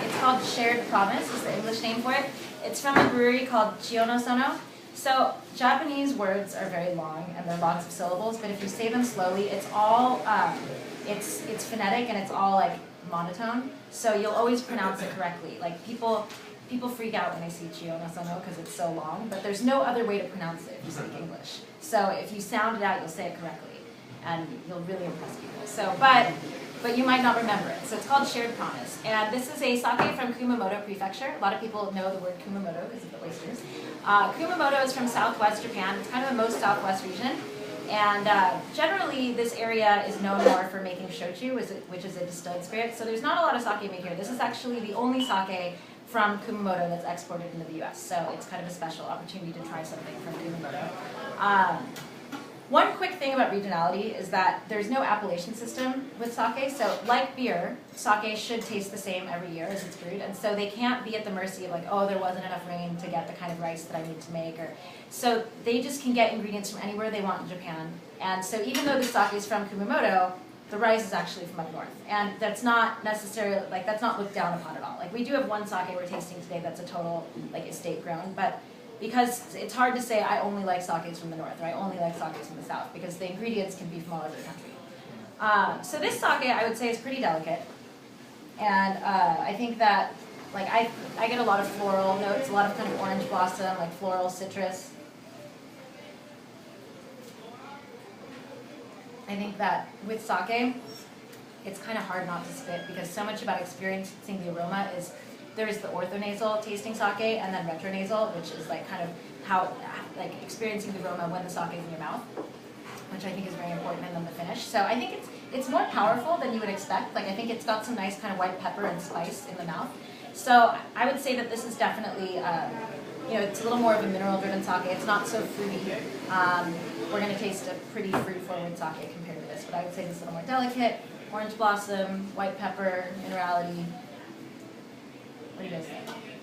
it's called Shared Promise, is the English name for it. It's from a brewery called Chionosono. So Japanese words are very long and they're lots of syllables, but if you say them slowly, it's all it's phonetic and it's all like monotone. So you'll always pronounce it correctly. Like people freak out when they see Chionosono because it's so long, but there's no other way to pronounce it if you speak English. So if you sound it out, you'll say it correctly, and you'll really impress people. So, but you might not remember it. So it's called Shared Promise. And this is a sake from Kumamoto Prefecture. A lot of people know the word Kumamoto because of the oysters. Kumamoto is from southwest Japan. It's kind of the most southwest region. And generally, this area is known more for making shochu, which is a distilled spirit. So there's not a lot of sake made here. This is actually the only sake from Kumamoto that's exported into the US. So it's kind of a special opportunity to try something from Kumamoto. One quick thing about regionality is that there's no appellation system with sake. So like beer, sake should taste the same every year as it's brewed. And so they can't be at the mercy of like, oh, there wasn't enough rain to get the kind of rice that I need to make. So they just can get ingredients from anywhere they want in Japan. And so even though the sake is from Kumamoto, the rice is actually from up north. And that's not necessarily, like that's not looked down upon at all. Like we do have one sake we're tasting today that's a total like estate grown, but because it's hard to say I only like sakes from the north or I only like sakes from the south because the ingredients can be from all over the country. So this sake I would say is pretty delicate, and I think that like I get a lot of floral notes, a lot of kind of orange blossom, like floral citrus. I think that with sake, it's kind of hard not to spit because so much about experiencing the aroma is there's the orthonasal tasting sake and then retronasal, which is like kind of how like experiencing the aroma when the sake is in your mouth, which I think is very important, and then the finish. So I think it's more powerful than you would expect. Like I think it's got some nice kind of white pepper and spice in the mouth. So I would say that this is definitely it's a little more of a mineral-driven sake. It's not so fruity. We're going to taste a pretty fruit-forward sake compared to this, but I would say this is a little more delicate. Orange blossom, white pepper, minerality. What do you guys think?